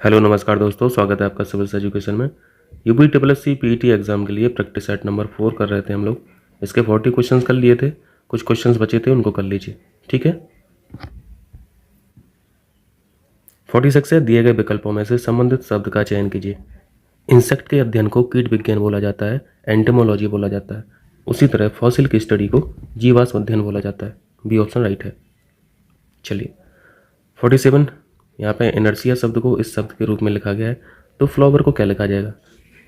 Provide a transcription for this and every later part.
Hello नमस्कार दोस्तों, स्वागत है आपका सिविल्स एजुकेशन में। UP triple S C PET exam के लिए प्रैक्टिस सेट नंबर 4 कर रहे थे हम लोग। इसके 40 क्वेश्चंस कर लिए थे, कुछ क्वेश्चंस बचे थे उनको कर लीजिए, ठीक है। 46 से दिए गए विकल्पों में से संबंधित शब्द का चयन कीजिए। इंसेक्ट के अध्ययन को कीट विज्ञान बोला जाता है, एंटेमोलॉजी बोला जाता है। उसी तरह फॉसिल की स्टडी को जीवाश्म अध्ययन बोला जाता है। बी ऑप्शन राइट है। चलिए 47, यहाँ पे इनर्शिया शब्द को इस शब्द के रूप में लिखा गया है, तो फ्लावर को क्या लिखा जाएगा।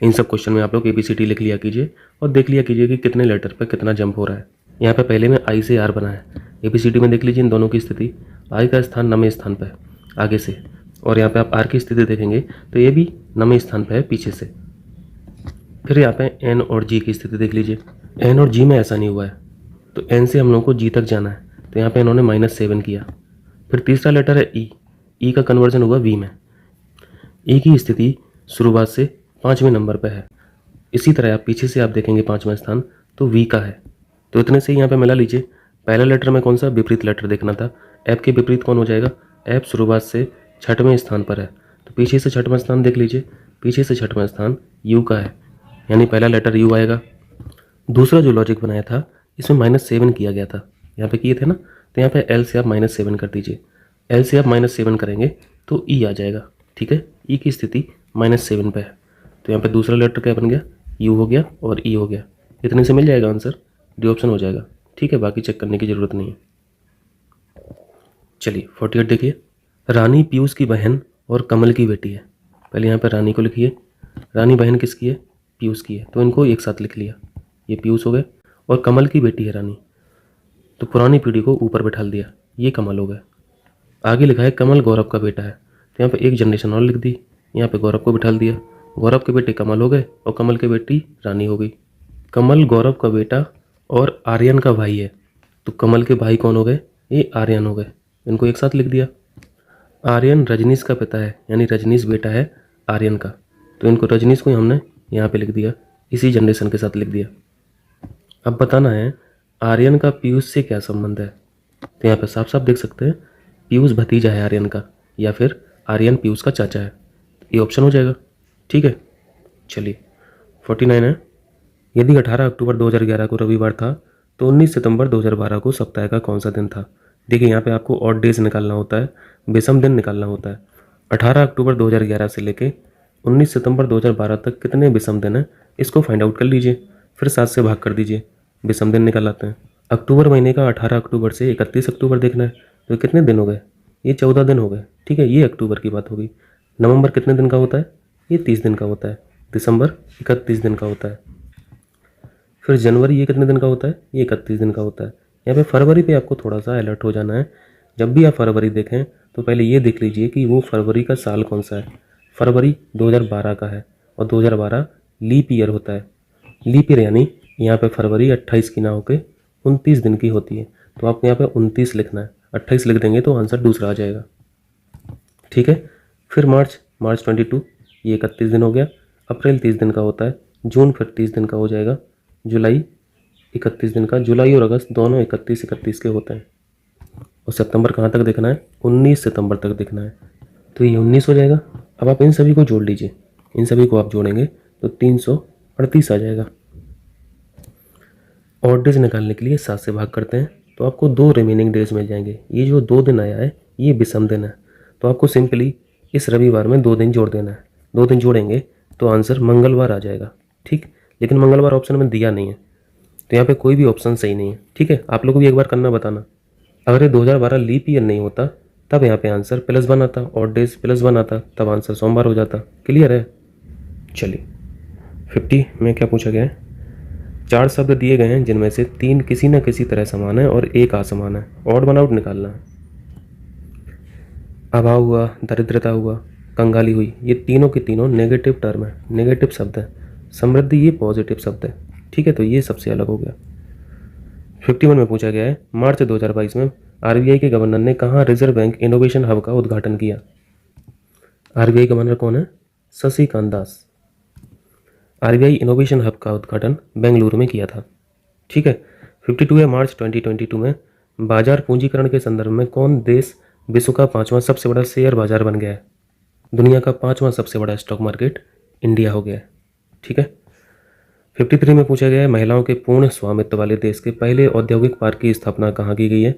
इन सब क्वेश्चन में आप लोग ABCD लिख लिया कीजिए और देख लिया कीजिए कि कितने लेटर पर कितना जंप हो रहा है। यहाँ पे पहले में आई से आर बना है। ABCD में देख लीजिए इन दोनों की स्थिति, आई का स्थान नवें स्थान पर है आगे से, और यहाँ पे आप आर की स्थिति देखेंगे तो ये भी नवें स्थान पर है पीछे से। फिर यहाँ पे एन और जी की स्थिति देख लीजिए, एन और जी में ऐसा नहीं हुआ है, तो एन से हम लोगों को जी तक जाना है, तो यहाँ पे इन्होंने -7 किया। फिर तीसरा लेटर है ई का कन्वर्जन हुआ वी में। ई की स्थिति शुरुआत से 5वें नंबर पर है। इसी तरह आप पीछे से आप देखेंगे 5वां स्थान तो वी का है, तो इतने से यहाँ पे मिला लीजिए। पहला लेटर में कौन सा विपरीत लेटर देखना था, एफ के विपरीत कौन हो जाएगा, एफ शुरुआत से 6वें स्थान पर है, तो पीछे से 6वां स्थान देख लीजिए, पीछे से 6वां स्थान यू का है, यानी पहला लेटर यू आएगा। दूसरा जो लॉजिक बनाया था इसमें -7 किया गया था, यहाँ पे किए थे ना, तो यहाँ पे एल से आप -7 कर दीजिए। एल से आप -7 करेंगे तो ई आ जाएगा, ठीक है। ई की स्थिति -7 पे है, तो यहाँ पे दूसरा लेटर क्या बन गया, यू हो गया और ई हो गया। इतने से मिल जाएगा आंसर, डी ऑप्शन हो जाएगा, ठीक है। बाकी चेक करने की ज़रूरत नहीं है। चलिए 48 देखिए, रानी पीयूष की बहन और कमल की बेटी है। पहले यहाँ पर रानी को लिखिए, रानी बहन किसकी है, पीयूष की है, तो इनको एक साथ लिख लिया, ये पीयूष हो गए, और कमल की बेटी है रानी, तो पुरानी पीढ़ी को ऊपर बैठा दिया, ये कमल हो गए। आगे लिखा है कमल गौरव का बेटा है, तो यहाँ पे एक जनरेशन और लिख दी, यहाँ पे गौरव को बिठा दिया, गौरव के बेटे कमल हो गए और कमल की बेटी रानी हो गई। कमल गौरव का बेटा और आर्यन का भाई है, तो कमल के भाई कौन हो गए, ये आर्यन हो गए, इनको एक साथ लिख दिया। आर्यन रजनीश का पिता है, यानी रजनीश बेटा है आर्यन का, तो इनको रजनीश को हमने यहाँ पे लिख दिया, इसी जनरेशन के साथ लिख दिया। अब बताना है आर्यन का पीयूष से क्या संबंध है, तो यहाँ पे साफ साफ देख सकते हैं पीयूष भतीजा है आर्यन का, या फिर आर्यन पीयूष का चाचा है, ये ऑप्शन हो जाएगा, ठीक है। चलिए 49 है, यदि 18 अक्टूबर 2011 को रविवार था तो 19 सितंबर 2012 को सप्ताह का कौन सा दिन था। देखिए यहाँ पे आपको ऑड डेज निकालना होता है, विषम दिन निकालना होता है। 18 अक्टूबर 2011 से लेके 19 सितंबर 2012 तक कितने विषम दिन हैं, इसको फाइंड आउट कर लीजिए, फिर 7 से भाग कर दीजिए, विषम दिन निकाल आते हैं। अक्टूबर महीने का 18 अक्टूबर से 31 अक्टूबर देखना है, तो कितने दिन हो गए, ये 14 दिन हो गए, ठीक है। ये अक्टूबर की बात होगी। नवंबर कितने दिन का होता है, ये 30 दिन का होता है। दिसंबर 31 दिन का होता है। फिर जनवरी ये कितने दिन का होता है, ये 31 दिन का होता है। यहाँ पे फरवरी पे आपको थोड़ा सा अलर्ट हो जाना है। जब भी आप फरवरी देखें तो पहले ये देख लीजिए कि वो फरवरी का साल कौन सा है। फरवरी 2012 का है, और 2012 लीप ईयर होता है। लीप ईयर यानी यहाँ पे फरवरी 28 की ना होकर 29 दिन की होती है, तो आपको यहाँ पे 29 लिखना है। 28 लिख देंगे तो आंसर दूसरा आ जाएगा, ठीक है। फिर मार्च 22, ये 31 दिन हो गया। अप्रैल 30 दिन का होता है। जून फिर 30 दिन का हो जाएगा। जुलाई 31 दिन का, जुलाई और अगस्त दोनों 31 के होते हैं। और सितंबर कहाँ तक देखना है, 19 सितंबर तक देखना है, तो ये 19 हो जाएगा। अब आप इन सभी को जोड़ लीजिए, इन सभी को आप जोड़ेंगे तो 338 आ जाएगा। ऑड डेज निकालने के लिए 7 से भाग करते हैं, तो आपको 2 रिमेनिंग डेज मिल जाएंगे। ये जो 2 दिन आया है ये विषम दिन है, तो आपको सिंपली इस रविवार में 2 दिन जोड़ देना है। 2 दिन जोड़ेंगे तो आंसर मंगलवार आ जाएगा, ठीक। लेकिन मंगलवार ऑप्शन में दिया नहीं है, तो यहाँ पे कोई भी ऑप्शन सही नहीं है, ठीक है। आप लोग भी एक बार करना बताना। अगर ये 2012 लीप ईयर नहीं होता तब यहाँ पे आंसर +1 आता, ऑड डेज +1 आता, तब आंसर सोमवार हो जाता। क्लियर है। चलिए 50 में क्या पूछा गया है, 4 शब्द दिए गए हैं जिनमें से 3 किसी न किसी तरह समान है और 1 असमान है। ऑड वन आउट निकालना है। अभाव हुआ, दरिद्रता हुआ, कंगाली हुई, ये तीनों के तीनों नेगेटिव टर्म है, नेगेटिव शब्द है। समृद्धि ये पॉजिटिव शब्द है, ठीक है, तो ये सबसे अलग हो गया। 51 में पूछा गया है, मार्च 2022 में आरबीआई के गवर्नर ने कहाँ रिजर्व बैंक इनोवेशन हब का उद्घाटन किया। आरबीआई गवर्नर कौन है, Shashikant Das. RBI innovation hub का उद्घाटन बेंगलुरु में किया था, ठीक है। 52 है, मार्च 2022 में बाजार पूंजीकरण के संदर्भ में कौन देश विश्व का 5वां सबसे बड़ा शेयर बाजार बन गया है। दुनिया का 5वां सबसे बड़ा स्टॉक मार्केट इंडिया हो गया है। ठीक है। 53 में पूछा गया है महिलाओं के पूर्ण स्वामित्व वाले देश के पहले औद्योगिक पार्क की स्थापना कहाँ की गई है?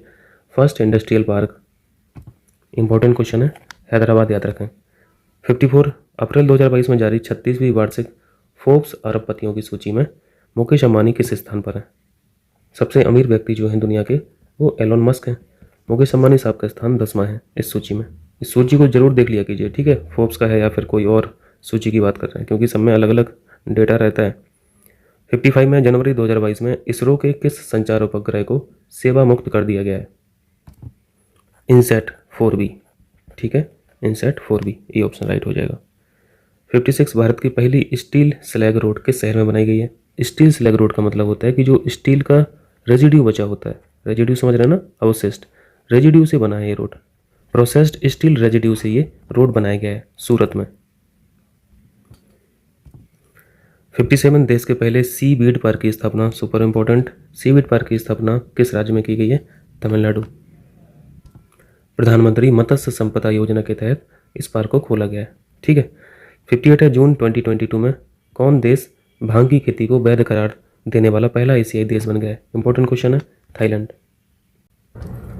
First industrial park. Important question है, हैदराबाद याद रखें। 54 अप्रैल 2022 में जारी 36वीं वार्षिक फोर्ब्स अरबपतियों की सूची में मुकेश अंबानी किस स्थान पर है? सबसे अमीर व्यक्ति जो हैं दुनिया के वो एलोन मस्क हैं। मुकेश अंबानी साहब का स्थान 10वां है इस सूची में। इस सूची को जरूर देख लिया कीजिए, ठीक है, फोर्ब्स का है या फिर कोई और सूची की बात कर रहे हैं, क्योंकि सब में अलग अलग डेटा रहता है। 55 में जनवरी 2022 में इसरो के किस संचार उपग्रह को सेवा मुक्त कर दिया गया है? INSAT 4B। ठीक है, इनसैट 4B, ये ऑप्शन राइट हो जाएगा। 56 भारत की पहली स्टील स्लैग रोड किस शहर में बनाई गई है? स्टील स्लैग रोड का मतलब होता है कि जो स्टील का रेजिड्यू बचा होता है, रेजिड्यू समझ रहे हैं ना, अवशिष्ट, रेजिड्यू से बना है ये रोड, प्रोसेस्ड स्टील रेजिड्यू से ये रोड बनाया गया है सूरत में। 57 देश के पहले सी बीड पार्क की स्थापना, सुपर इंपॉर्टेंट, सी बीड पार्क की स्थापना किस राज्य में की गई है? तमिलनाडु। प्रधानमंत्री मत्स्य संपदा योजना के तहत इस पार्क को खोला गया है। ठीक है। 58 है जून 2022 में कौन देश भांग की खेती को वैध करार देने वाला पहला एशियाई देश बन गया है? इंपॉर्टेंट क्वेश्चन है, थाईलैंड।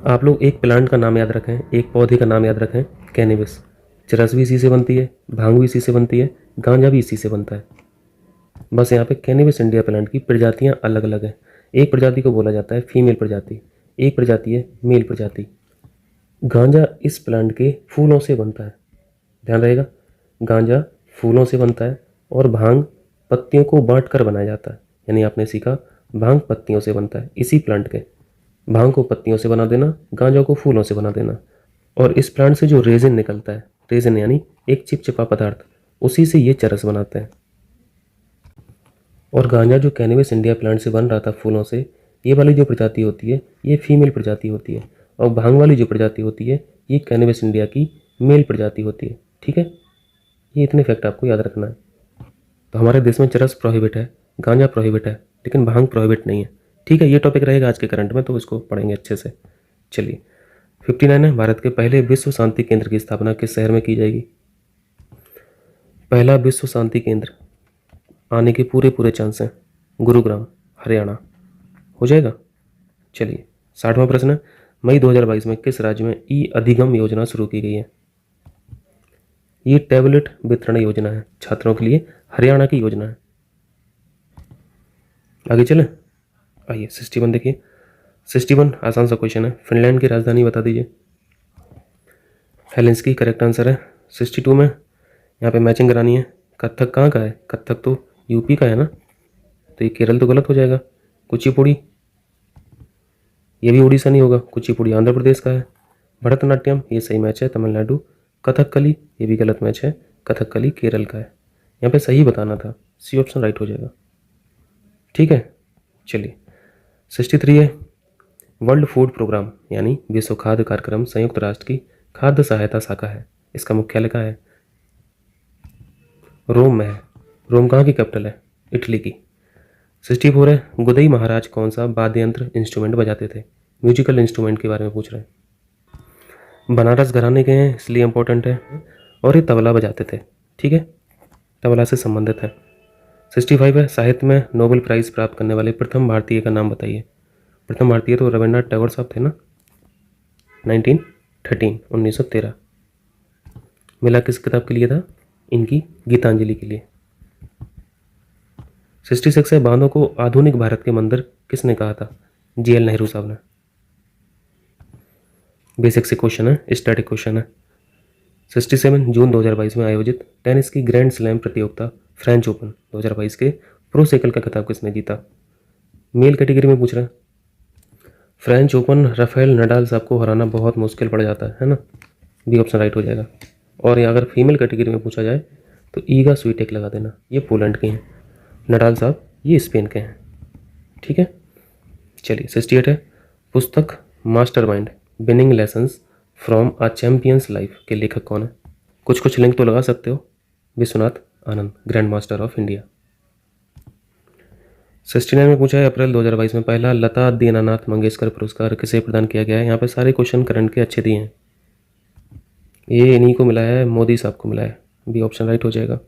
आप लोग एक प्लांट का नाम याद रखें, एक पौधे का नाम याद रखें, कैनबिस। चरस भी इसी से बनती है, भांग भी इसी से बनती है, गांजा भी इसी से बनता है। बस यहाँ पे कैनबिस इंडिया प्लांट की प्रजातियाँ अलग अलग हैं। एक प्रजाति को बोला जाता है फीमेल प्रजाति, एक प्रजाति है मेल प्रजाति। गांजा इस प्लांट के फूलों से बनता है, ध्यान रहेगा, गांजा फूलों से बनता है और भांग पत्तियों को बांट कर बनाया जाता है। यानी आपने सीखा भांग पत्तियों से बनता है, इसी प्लांट के भांग को पत्तियों से बना देना, गांजा को फूलों से बना देना। और इस प्लांट से जो रेजिन निकलता है, रेजिन यानी एक चिपचिपा पदार्थ, उसी से ये चरस बनाते हैं। और गांजा जो कैनबिस इंडिया प्लांट से बन रहा था फूलों से, ये वाली जो प्रजाति होती है ये फीमेल प्रजाति होती है, और भांग वाली जो प्रजाति होती है ये कैनबिस इंडिया की मेल प्रजाति होती है। ठीक है, ये इतने फैक्ट आपको याद रखना है। तो हमारे देश में चरस प्रोहिबिट है, गांजा प्रोहिबिट है, लेकिन भांग प्रोहिबिट नहीं है। ठीक है, ये टॉपिक रहेगा आज के करंट में, तो इसको पढ़ेंगे अच्छे से। चलिए 59 है भारत के पहले विश्व शांति केंद्र की स्थापना किस शहर में की जाएगी? पहला विश्व शांति केंद्र आने के पूरे पूरे चांस हैं, गुरुग्राम, हरियाणा हो जाएगा। चलिए 60वां प्रश्न है मई 2022 में किस राज्य में ई अधिगम योजना शुरू की गई है? ये टैबलेट वितरण योजना है छात्रों के लिए, हरियाणा की योजना है। आगे चलें, आइए 61 देखिए। 61 आसान सा क्वेश्चन है, फिनलैंड की राजधानी बता दीजिए। हेलेंस्की करेक्ट आंसर है। 62 में यहाँ पे मैचिंग करानी है। कथक कहाँ का है? कथक तो यूपी का है ना, तो ये केरल तो गलत हो जाएगा। कुचिपुड़ी, ये भी उड़ीसा नहीं होगा, कुचिपुड़ी आंध्र प्रदेश का है। भरतनाट्यम, ये सही मैच है, तमिलनाडु। कथकली, ये भी गलत मैच है, कथकली केरल का है। यहाँ पे सही बताना था, सी ऑप्शन राइट हो जाएगा। ठीक है, चलिए 63 है वर्ल्ड फूड प्रोग्राम यानी विश्व खाद्य कार्यक्रम संयुक्त राष्ट्र की खाद्य सहायता शाखा है, इसका मुख्यालय कहाँ है? रोम में है। रोम कहाँ की कैपिटल है? इटली की। 64 है गुदई महाराज कौन सा वाद्य यंत्र इंस्ट्रूमेंट बजाते थे? म्यूजिकल इंस्ट्रूमेंट के बारे में पूछ रहे हैं। बनारस घराने के हैं इसलिए इंपॉर्टेंट है, और ये तबला बजाते थे। ठीक है, तबला से संबंधित है। 65 है साहित्य में नोबेल प्राइज़ प्राप्त करने वाले प्रथम भारतीय का नाम बताइए। प्रथम भारतीय तो रविन्द्रनाथ टैगोर साहब थे ना, 1913। मिला किस किताब के लिए था? इनकी गीतांजलि के लिए। 66 है बांधों को आधुनिक भारत के मंदिर किसने कहा था? JL नेहरू साहब ने। बेसिक से क्वेश्चन है, स्टैटिक क्वेश्चन है। 67 जून 2022 में आयोजित टेनिस की ग्रैंड स्लैम प्रतियोगिता फ्रेंच ओपन 2022 के प्रो साइकिल का खिताब किसने जीता? मेल कैटेगरी में पूछ रहे हैं। फ्रेंच ओपन राफेल नडाल साहब को हराना बहुत मुश्किल पड़ जाता है ना, बी ऑप्शन राइट हो जाएगा। और अगर फीमेल कैटेगरी में पूछा जाए तो ईगा स्वीटेक लगा देना, ये पोलैंड के हैं। नडाल साहब ये स्पेन के हैं। ठीक है, चलिए 68 है पुस्तक mastermind winning lessons from a champions life के लेखक कौन है? कुछ कुछ लिंक तो लगा सकते हो। Vishwanath Anand, grand master of India. 69 में पूछा है अप्रैल 2022 में पहला लता दीनानाथ मंगेशकर पुरस्कार किसे प्रदान किया गया है? यहाँ पे सारे क्वेश्चन करंट के अच्छे दिए हैं। ये इन्हीं को मिला है, मोदी साहब को मिला है, बी ऑप्शन राइट हो जाएगा।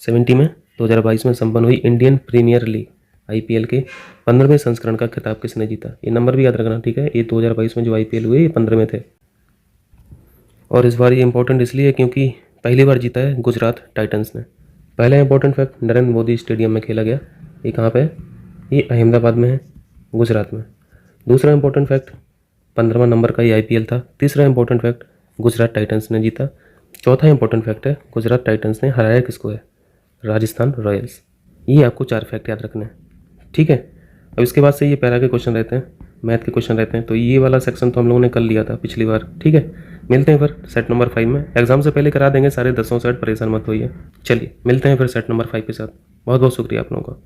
70 में 2022 में संपन्न हुई इंडियन प्रीमियर लीग IPL के 15वें संस्करण का खिताब किसने जीता? ये नंबर भी याद रखना, ठीक है। ये 2022 में जो IPL हुए ये 15वें थे। और इस बार ये इंपॉर्टेंट इसलिए क्योंकि पहली बार जीता है गुजरात टाइटंस ने। पहला important fact, Narendra Modi stadium में खेला गया। ये कहाँ पे है? ये अहमदाबाद में है, गुजरात में। दूसरा इंपॉर्टेंट फैक्ट, 15वां नंबर का ये IPL था। तीसरा इंपॉर्टेंट फैक्ट, गुजरात टाइटंस ने जीता। चौथा इंपॉर्टेंट फैक्ट है, गुजरात टाइटंस ने हराया किसको है? राजस्थान रॉयल्स। ये आपको 4 फैक्ट याद रखने हैं, ठीक है। अब इसके बाद से ये पैरा के क्वेश्चन रहते हैं, मैथ के क्वेश्चन रहते हैं। तो ये वाला सेक्शन तो हम लोगों ने कर लिया था पिछली बार, ठीक है। मिलते हैं फिर सेट नंबर 5 में। एग्जाम से पहले करा देंगे सारे 10 सेट, परेशान मत होइए। चलिए मिलते हैं फिर सेट नंबर 5 के साथ। बहुत बहुत शुक्रिया आप लोगों का।